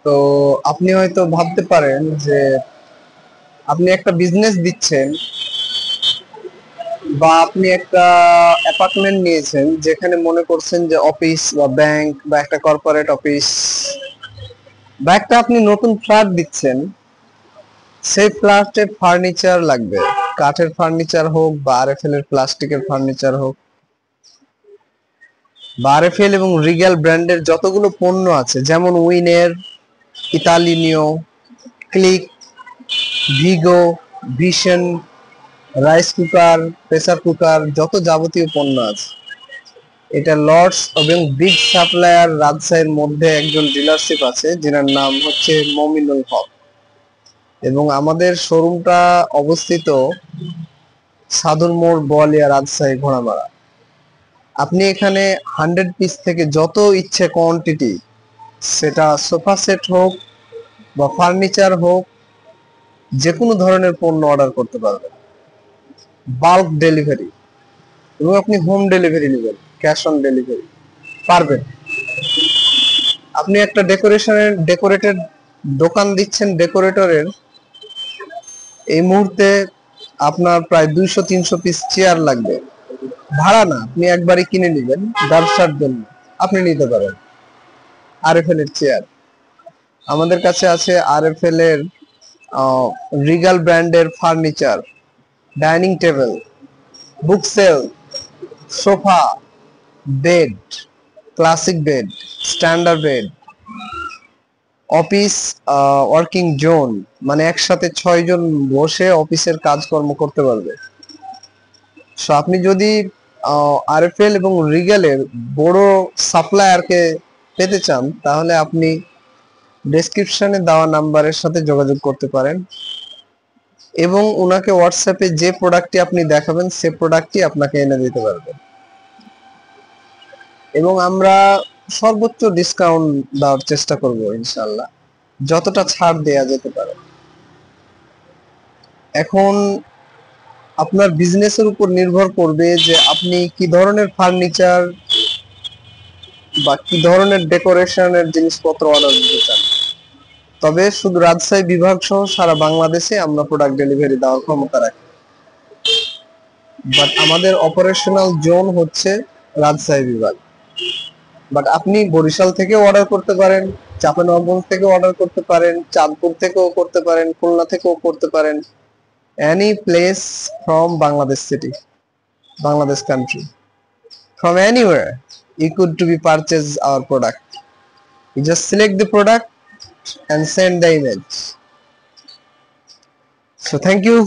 তো আপনি হয়তো ভাবতে পারেন যে আপনি একটা বিজনেস দিচ্ছেন বা আপনি একটা অ্যাপার্টমেন্ট নিয়েছেন যেখানে মনে করছেন যে অফিস বা ব্যাংক বা একটা কর্পোরেট অফিস বা একটা আপনি নতুন ফ্ল্যাট দিচ্ছেন, সেই ফ্ল্যাটের ফার্নিচার লাগবে। কাঠের ফার্নিচার হোক বা আরএফএল এর প্লাস্টিকের ফার্নিচার হোক বা আরএফএল এবং রিগ্যাল ব্র্যান্ডের যতগুলো পণ্য আছে, যেমন উইনের, ইতালিনীয়, Click, Vigo, Vision, rice cooker, pressure cooker, যত যাবতীয় পণ্য আছে, এটা লর্ডস এবং বিগ সাপ্লায়ার রাজশাহীর মধ্যে একজন ডিলারশিপ আছে যেনার নাম হচ্ছে মমিনুল হক, এবং আমাদের শোরুমটা অবস্থিত সাদুর মোড়, বোয়ালিয়া, রাজশাহী, ঘোড়ামারা। আপনি এখানে 100 পিস থেকে যত ইচ্ছে কোয়ান্টিটি, সেটা সোফা সেট হোক বা ফার্নিচার হোক, যে কোনো ধরনের পণ্য অর্ডার করতে পারবেন। বাল্ক ডেলিভারি, এবং আপনি হোম ডেলিভারি নেবেন, ক্যাশ অন ডেলিভারি পারবেন। আপনি একটা ডেকোরেটেড দোকান দিচ্ছেন, ডেকোরেটরের, এই মুহূর্তে আপনার প্রায় 200-300 পিস চেয়ার লাগবে, ভাড়া না, আপনি একবারই কিনে নেবেন ব্যবসার জন্য, আপনি নিতে পারেন। আরএফএল এর চেয়ার আমাদের কাছে আছে, আরএফএল এর রিগাল ব্র্যান্ডের furniture, dining table, book shelf, sofa, bed, classic bed, standard bed, office working zone, মানে একসাথে 6 জন বসে অফিসের কাজকর্ম করতে পারবে। সো আপনি যদি আরএফএল এবং রিগেলের বড় সাপ্লায়ারকে পেতে চান, তাহলে আপনি ডেসক্রিপশনে দেওয়া নাম্বারের সাথে যোগাযোগ করতে পারেন এবং ওনাকে হোয়াটসঅ্যাপে যে প্রোডাক্টটি আপনি দেখাবেন সে প্রোডাক্টটি আপনাকে এনে দিতে পারবে, এবং আমরা সর্বোচ্চ ডিসকাউন্ট দেওয়ার চেষ্টা করব ইনশাআল্লাহ, যতটা ছাড় দেয়া যেতে পারে। এখন আপনার বিজনেসের উপর নির্ভর করবে যে আপনি কি ধরনের ফার্নিচার বা কি ধরনের ডেকোরেশনের জিনিসপত্র অর্ডার দিতে চান। তবে শুধু রাজশাহী বিভাগ সহ সারা বাংলাদেশে আমরা প্রোডাক্ট ডেলিভারি দেওয়ার ক্ষমতা রাখি, বাট আমাদের অপারেশনাল জোন হচ্ছে রাজশাহী বিভাগ। বাট আপনি বরিশাল থেকেও অর্ডার করতে পারেন, চাঁপাইনবাবগঞ্জ থেকেও অর্ডার করতে পারেন, চাঁদপুর থেকেও করতে পারেন, খুলনা থেকেও করতে পারেন, any place from Bangladesh city, Bangladesh country, from anywhere you could to be purchase our product. You just select the product and send the image. So thank you